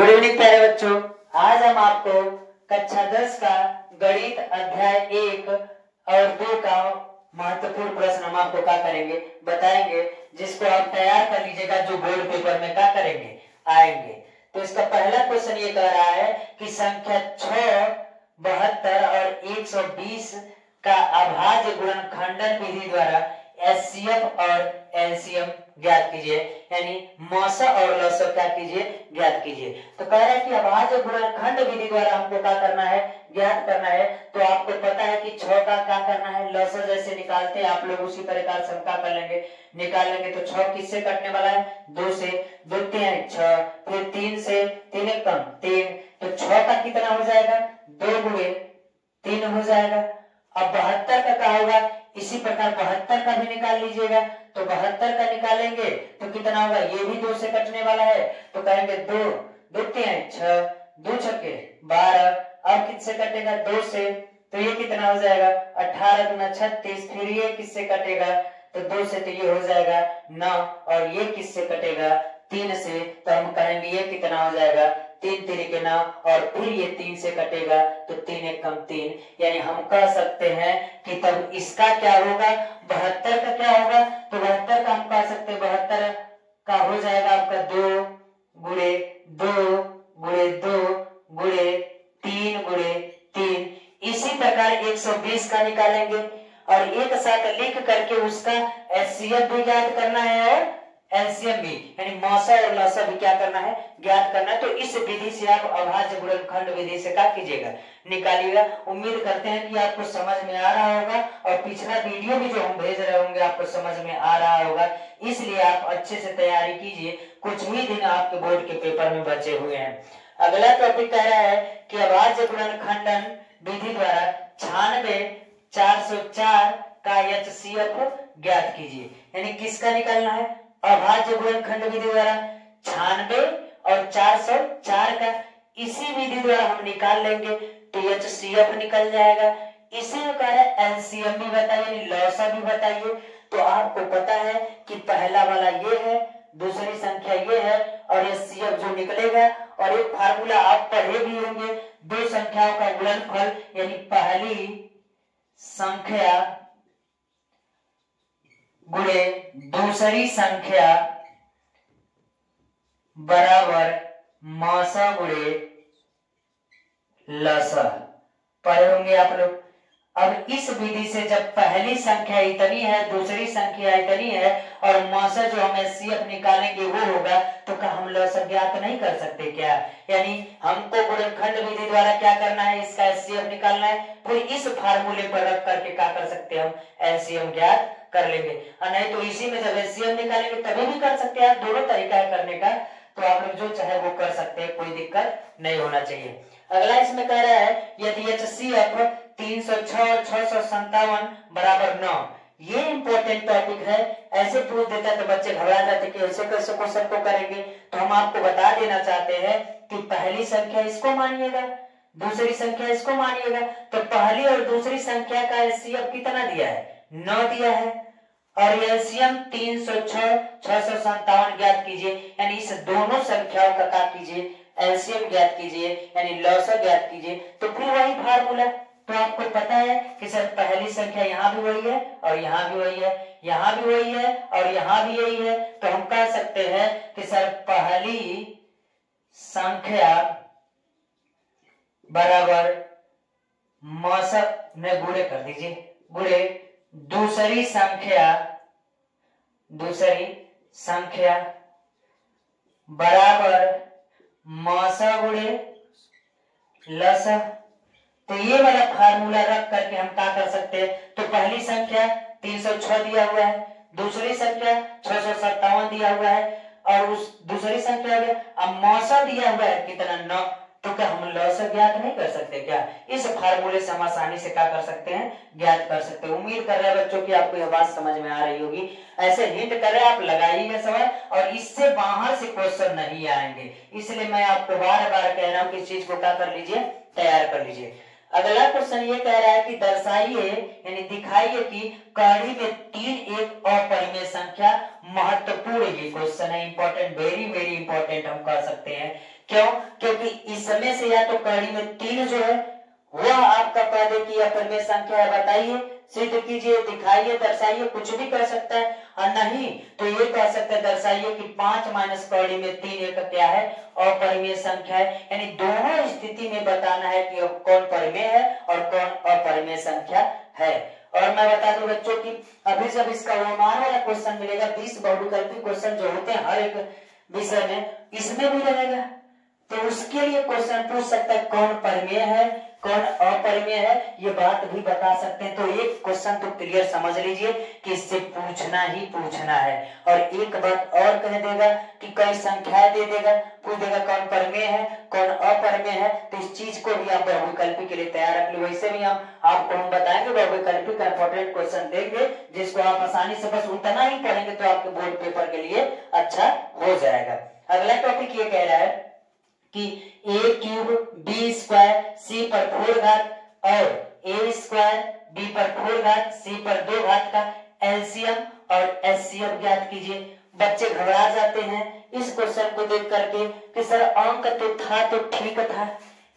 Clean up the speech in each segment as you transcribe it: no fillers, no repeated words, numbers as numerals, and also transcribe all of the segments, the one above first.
Good evening प्यारे बच्चों। आज हम आपको कक्षा 10 का गणित अध्याय 1 और 2 का महत्वपूर्ण प्रश्न हम आपको क्या करेंगे बताएंगे, जिसको आप तैयार कर लीजिएगा, जो बोर्ड पेपर में क्या करेंगे आएंगे। तो इसका पहला क्वेश्चन ये कह रहा है कि संख्या 6, 72 और 120 का अभाज्य गुणनखंडन विधि द्वारा एचसीएफ और एलसीएम ज्ञात कीजिए, यानी मौसा और लसा क्या कीजिए ज्ञात कीजिए। तो कह रहा है कि अभाज्य गुणनखंड विधि द्वारा हमको क्या करना है ज्ञात करना है। तो आपको पता है कि 6 का क्या करना है, लसा जैसे निकालते हैं आप लोग उसी प्रकार से हम क्या कर लेंगे निकाल लेंगे। तो 6 किससे कटने वाला है 2 से, 2 3 6, फिर 3 से 3 1 कम 3, तो 6 का कितना हो जाएगा 2 गुणे 3 हो जाएगा। अब 72 का क्या होगा, इसी प्रकार 72 का भी निकाल लीजिएगा। तो 72 का निकालेंगे तो कितना होगा, ये भी 2 से कटने वाला है। तो कहेंगे 2 2 3 6, 2 छक्के 12, अब किससे कटेगा 2 से, तो ये कितना हो जाएगा 18 गुना 36, फिर ये किससे कटेगा तो 2 से, तो ये हो जाएगा 9, और ये किससे कटेगा 3 से, तो हम कहेंगे ये कितना हो जाएगा 3 3 के 9, और फिर ये 3 से कटेगा तो 3 1 कम 3, यानी हम कह सकते हैं कि तब इसका क्या होगा 72 का क्या होगा। तो 72 का हम कह सकते हैं 72 का हो जाएगा आपका 2 गुणे 2 गुणे 2 गुणे 3 गुणे 3। इसी प्रकार 120 का निकालेंगे और एक साथ लिख करके उसका एचसीएफ भी ज्ञात करना है और एलसीएम भी, यानी मौसा और लसा भी क्या करना है ज्ञात करना है। तो इस विधि से आप अभाज्य गुणनखंड विधि से क्या कीजिएगा निकालिएगा। उम्मीद करते हैं कि आपको समझ में आ रहा होगा और पिछला वीडियो भी जो हम भेज रहे होंगे आपको समझ में आ रहा होगा, इसलिए आप अच्छे से तैयारी कीजिए, कुछ ही दिन आपके बोर्ड के पेपर में बचे हुए हैं। अगला टॉपिक कह रहा है कि अभाज्य गुणनखंडन विधि द्वारा 96 404 का एचसीएफ ज्ञात कीजिए, यानी किसका निकालना है अभाज्य गुणनखंड विधि द्वारा 96 और 404 का, इसी विधि द्वारा हम निकाल लेंगे तो एचसीएफ निकल जाएगा। इसी में कह रहे एलसीएम भी बताइए, लसा भी बताइए। तो आपको पता है कि पहला वाला ये है, दूसरी संख्या ये है, और एचसीएफ जो निकलेगा, और एक फार्मूला आप पढ़े भी होंगे, दो संख्याओं का गुणनफल, यानी पहली संख्या गुणे दूसरी संख्या बराबर मौसा गुणे लसा, पढ़े होंगे आप लोग। अब इस विधि से जब पहली संख्या इतनी है, दूसरी संख्या इतनी है, और मौसा जो हम एचसीएफ निकालेंगे वो होगा, तो क्या हम लसा ज्ञात नहीं कर सकते क्या, यानी हमको गुणनखंड विधि द्वारा क्या करना है इसका एचसीएफ निकालना है, फिर इस फार्मूले पर रख करके क्या कर सकते हैं हम एलसीएम ज्ञात कर लेंगे। और नहीं तो इसी में जब एचसीएफ निकालेंगे तभी भी कर सकते हैं, दोनों तरीका है करने का, तो आप लोग जो चाहे वो कर सकते हैं, कोई दिक्कत नहीं होना चाहिए। अगला इसमें कह रहा है यदि एचसीएफ 306 और 657 बराबर 9, ये इंपॉर्टेंट टॉपिक है। ऐसे पूछ देता तो बच्चे घबरा जाते कि ऐसे कैसे क्वेश्चन को करेंगे। तो हम आपको बता देना चाहते हैं कि पहली संख्या इसको मानिएगा, दूसरी संख्या इसको मानिएगा। तो पहली और दूसरी संख्या का एचसीएफ कितना दिया है 9 दिया है, और एलसीएम 306 657 ज्ञात कीजिए, यानी इस दोनों संख्याओं का क्या कीजिए एलसीएम ज्ञात कीजिए, यानी लसा ज्ञात कीजिए। तो फिर वही फार्मूला, तो आपको पता है कि सर पहली संख्या यहाँ भी वही है और यहाँ भी वही है, यहाँ भी वही है और यहाँ भी यही है। तो हम कह सकते हैं कि सर पहली संख्या बराबर मौसा में गुणे कर दीजिए, गुणे दूसरी संख्या बराबर मौसा गुणे लसा। तो ये वाला फार्मूला रख करके हम क्या कर सकते हैं, तो पहली संख्या 306 दिया हुआ है, दूसरी संख्या 657 दिया हुआ है, और उस दूसरी संख्या में अब मौसा दिया हुआ है कितना 9, तो क्या हम लसा ज्ञात नहीं कर सकते क्या, इस फार्मूले से हम आसानी से क्या कर सकते हैं ज्ञात कर सकते हैं। उम्मीद कर रहे हैं बच्चों की आपको यह बात समझ में आ रही होगी। ऐसे हिंट कर रहे हैं आप लगाइएगा सवाल, और इससे बाहर से क्वेश्चन नहीं आएंगे, इसलिए मैं आपको बार बार कह रहा हूँ कि इस चीज को क्या कर लीजिए तैयार कर लीजिए। अगला क्वेश्चन ये कह रहा है कि दर्शाइए यानी दिखाइए कि कड़ी में 3 एक अपरिमेय संख्या महत्वपूर्ण। ये क्वेश्चन है इंपॉर्टेंट, वेरी वेरी इंपॉर्टेंट हम कह सकते हैं। क्यों? क्योंकि इसमें से या तो कड़ी में 3 जो है वह आपका कह दे कि अपरिमेय संख्या है, बताइए, सिद्ध कीजिए, दिखाइए, दर्शाइए, कुछ भी कर सकता है। और नहीं तो ये कह सकते हैं दर्शाइए कि 5 माइनस कड़ी में 3 एक क्या है, अपरिमेय संख्या है। यानी दोनों स्थिति में बताना है कि कौन परिमेय है और कौन अपरिमेय संख्या है। और मैं बता दूं बच्चों की अभी जब इसका ओमान वाला क्वेश्चन मिलेगा, 20 बहुविकल्पी क्वेश्चन जो होते हैं हर एक विषय में, इसमें भी रहेगा, तो उसके लिए क्वेश्चन पूछ सकता है कौन परिमेय है कौन अपरिमेय है, ये बात भी बता सकते हैं। तो एक क्वेश्चन तो क्लियर समझ लीजिए कि इससे पूछना ही पूछना है। और एक बात और कह देगा कि कई संख्याएं दे देगा, पूछ देगा कौन परिमेय है कौन अपरिमेय है। तो इस चीज को भी आप बहुविकल्पी के लिए तैयार रख लो। वैसे भी हम बताएंगे बहुविकल्पी का इंपॉर्टेंट क्वेश्चन देंगे, जिसको आप आसानी से बस उतना ही पढ़ेंगे तो आपके बोर्ड पेपर के लिए अच्छा हो जाएगा। अगला टॉपिक ये कह रहा है कि a cube b square c पर 4 घात और a स्क्वायर b पर 4 घात c पर 2 घात का एलसीएम और एचसीएफ ज्ञात कीजिए। बच्चे घबरा जाते हैं इस क्वेश्चन को देख करके कि सर अंक तो था तो ठीक था,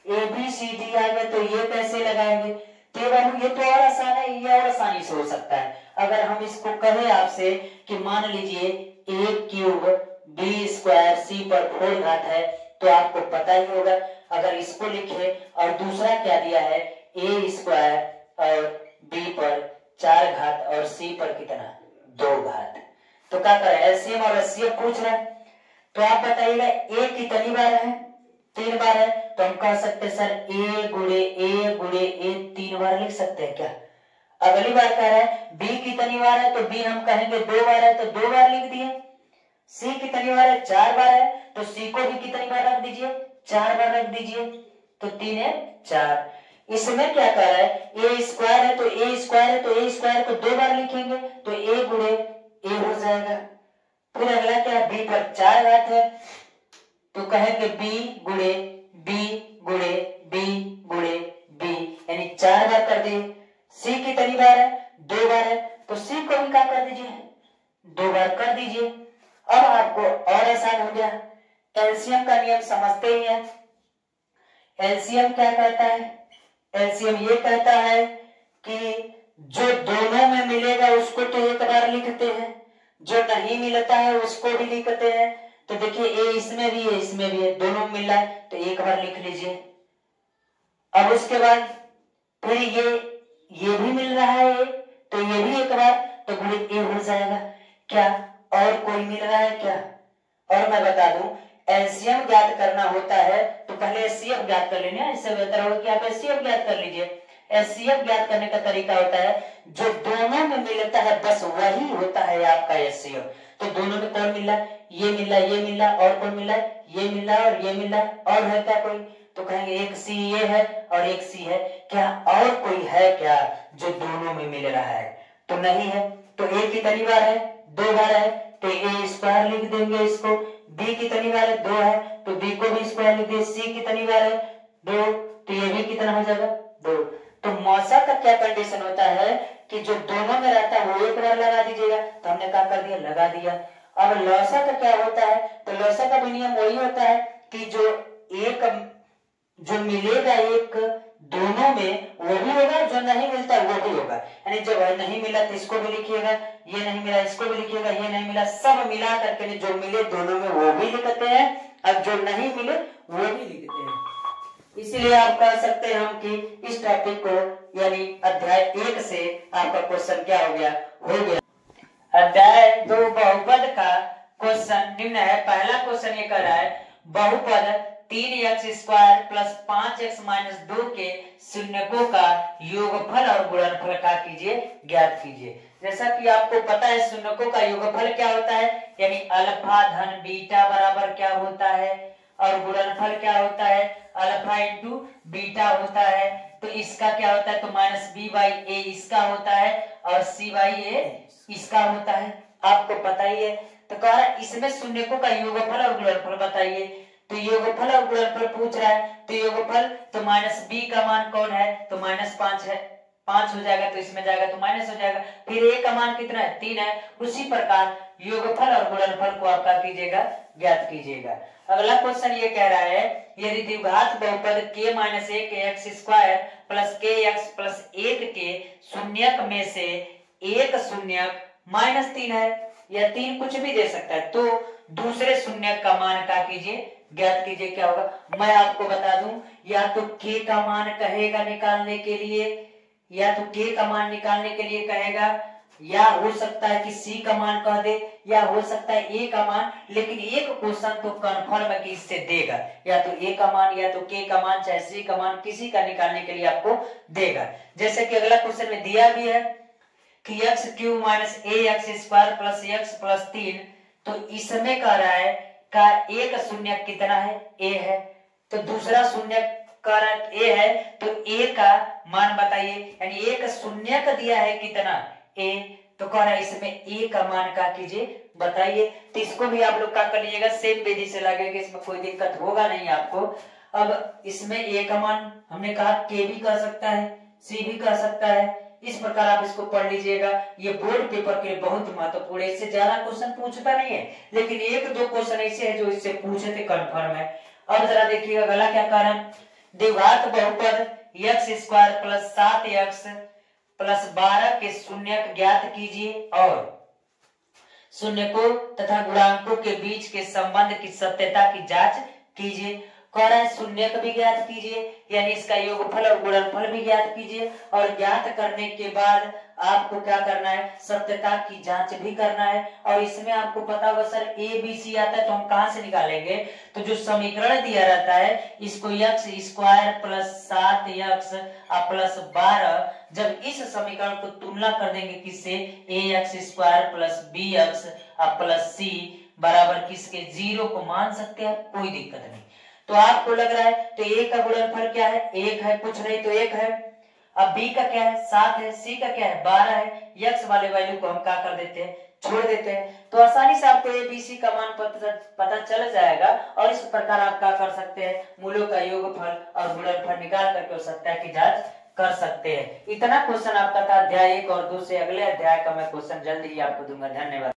ए बी सी डी आ गया तो ये कैसे लगाएंगे। ये तो और आसान है, ये और आसानी से हो सकता है। अगर हम इसको कहें आपसे कि मान लीजिए a cube b square c पर 4 घात है, तो आपको पता ही होगा अगर इसको लिखे और दूसरा क्या दिया है a स्क्वायर और b पर 4 घात और c पर कितना 2 घात, तो क्या करें एलसीएम और एचसीएफ पूछ रहा है। तो आप बताइएगा a कितनी बार है, 3 बार है, तो हम कह सकते हैं सर a गुणे a 3 बार लिख सकते हैं क्या। अगली बार कह रहा है b कितनी बार है, तो b हम कहेंगे 2 बार है, तो 2 बार लिख दिए। c कितनी बार है, 4 बार है, तो c को भी कितनी बार रख दीजिए, 4 बार रख दीजिए, तो 3 है 4। इसमें क्या कर रहा है a स्क्वायर है, तो a स्क्वायर है तो a स्क्वायर को 2 बार लिखेंगे तो a गुणे a हो जाएगा। फिर अगला क्या है b पर 4 घात है, तो कहेंगे b गुणे b गुणे b गुणे b, यानी 4 बार कर दिए। c कितनी बार है, 2 बार है, तो c को भी क्या कर दीजिए 2 बार कर दीजिए। अब आपको और आसान हो गया। एलसीएम का नियम समझते ही हैं। एलसीएम क्या कहता है, एलसीएम ये कहता है कि जो दोनों में मिलेगा उसको तो एक बार लिखते हैं, जो नहीं मिलता है उसको भी लिखते हैं। तो देखिए ए इसमें भी है इसमें भी है, दोनों मिल रहा है तो एक बार लिख लीजिए। अब उसके बाद फिर ये भी मिल रहा है तो ये भी एक बार, तो गुणे ए हो जाएगा। क्या और कोई मिल रहा है क्या। और मैं बता दूं एलसीएम ज्ञात करना होता है तो पहले एचसीएफ ज्ञात कर लेना, इससे बेहतर होगा कि आप एचसीएफ ज्ञात कर लीजिए। एचसीएफ ज्ञात करने का तरीका होता है जो दोनों में मिलता है बस वही होता है आपका एचसीएफ। तो दोनों में कौन मिल रहा है, ये मिल रहा है ये मिल रहा है, और कौन मिल रहा है ये मिल रहा है और ये मिल रहा है, और है क्या कोई, तो कहेंगे एक सी ये है और एक सी है। क्या और कोई है क्या जो दोनों में मिल रहा है, तो नहीं है। तो ए कितनी बार है, 2 बार है, तो ए स्क्वायर लिख देंगे इसको। बी कितनी बार है, 2 है, तो बी को भी स्क्वायर लिख दिए। सी कितनी बार है, 2, तो ये भी कितना हो जाएगा 2। तो मौसा का क्या कंडीशन होता है कि जो दोनों में रहता है वो एक बार लगा दीजिएगा, तो हमने क्या कर दिया लगा दिया। अब लौसा का क्या होता है, तो लौसा का भी नियम वही होता है कि जो मिलेगा एक दोनों में वो भी होगा, जो नहीं मिलता वो भी होगा। यानी जब नहीं मिला तो इसको भी लिखिएगा, ये नहीं मिला इसको भी लिखिएगा, ये नहीं मिला सब मिला करके जो मिले दोनों में वो भी लिखते हैं और जो नहीं मिले वो भी लिखते हैं। इसलिए आप कह सकते हैं हम कि इस टॉपिक को यानी अध्याय 1 से आपका क्वेश्चन क्या हो गया। अध्याय 2 बहुपद का क्वेश्चन निम्न है। पहला क्वेश्चन ये कर रहा है बहुपद 3x square plus 5x minus 2 के शून्यकों का योगफल और गुणनफल का कीजिए ज्ञात कीजिए। जैसा कि आपको पता है शून्यकों का योगफल क्या होता है, यानी अल्फा धन बीटा बराबर क्या होता है, और गुणनफल क्या होता है अल्फा इंटू बीटा होता है। तो इसका क्या होता है, तो माइनस बी बाई ए इसका होता है और सी बाई ए इसका होता है, आपको पता ही है। तो कह रहा है इसमें शून्यकों का योगफल और गुणनफल बताइए। तो योगफल और गुणनफल पूछ रहा है, तो योगफल तो माइनस बी का मान कौन है, तो -5 है, 5 हो जाएगा तो इसमें जाएगा तो माइनस हो जाएगा। फिर ए का मान कितना है, 3 है। उसी प्रकार योगफल और गुणनफल को आप क्या कीजिएगा, ज्ञात कीजिएगा। अगला क्वेश्चन ये कह रहा है यदि द्विघात बहुपद k minus 1 x square plus के एक्स प्लस 1 के शून्यक में से एक शून्यक -3 है, या 3 कुछ भी दे सकता है, तो दूसरे शून्यक का मान क्या कीजिए, ज्ञात कीजिए। क्या होगा, मैं आपको बता दूं, या तो k का मान कहेगा निकालने के लिए, या तो k का मान निकालने के लिए कहेगा, या हो सकता है कि c का मान कह दे, या हो सकता है a का मान, लेकिन एक क्वेश्चन तो कंफर्म है कि इससे देगा, या तो a का मान, या तो k का मान, चाहे c का मान, किसी का निकालने के लिए आपको देगा। जैसे कि अगला क्वेश्चन में दिया भी है कि x cube minus a x square plus x plus 3, तो इसमें कह रहा है का एक शून्य कितना है, a है, तो दूसरा शून्य कह रहा है a है, तो a का मान बताइए, यानी एक शून्य का दिया है कितना, a, तो कह रहा है इसमें a का मान का कीजिए बताइए। तो इसको भी आप लोग क्या कर लीजिएगा, सेम विधि से लगेगा, इसमें कोई दिक्कत होगा नहीं आपको। अब इसमें a का मान हमने कहा k भी कर सकता है, c भी कर सकता है, इस प्रकार आप इसको पढ़ लीजिएगा। ये बोर्ड पेपर के लिए बहुत महत्वपूर्ण है, इससे ज्यादा क्वेश्चन पूछता नहीं है, लेकिन एक दो क्वेश्चन ऐसे हैं जो इससे पूछे थे, कंफर्म है। अब जरा देखिएगा अगला क्या कह रहा है, द्विघात बहुपद x square plus 7x plus 12 के शून्यक ज्ञात कीजिए और शून्यकों तथा गुणांकों के बीच के संबंध की सत्यता की जांच कीजिए। कह रहा है शून्यक भी ज्ञात कीजिए, यानी इसका योगफल और गुणनफल भी ज्ञात कीजिए, और ज्ञात करने के बाद आपको क्या करना है, सत्यता की जांच भी करना है। और इसमें आपको पता होगा सर ए बी सी आता है, तो हम कहां से निकालेंगे, तो जो समीकरण दिया रहता है इसको x square plus 7x plus 12, जब इस समीकरण को तुलना कर देंगे किससे, a x square plus b x plus c बराबर किसके, 0 को मान सकते हैं, कोई दिक्कत नहीं। तो आपको लग रहा है तो a का गुणनफल क्या है, 1 है, कुछ नहीं तो 1 है। अब b का क्या है, 7 है, c का क्या है, 12 है, x वाले वैल्यू को हम क्या कर देते हैं, छोड़ देते हैं। तो आसानी से आपको a b c का मान पता चल जाएगा, और इस प्रकार आप क्या कर सकते हैं, मूलों का योगफल और गुणनफल निकाल करके सत्ता की जांच कर सकते हैं। इतना क्वेश्चन आपका था अध्याय 1 और 2 से। अगले अध्याय का मैं क्वेश्चन जल्द ही आपको दूंगा। धन्यवाद।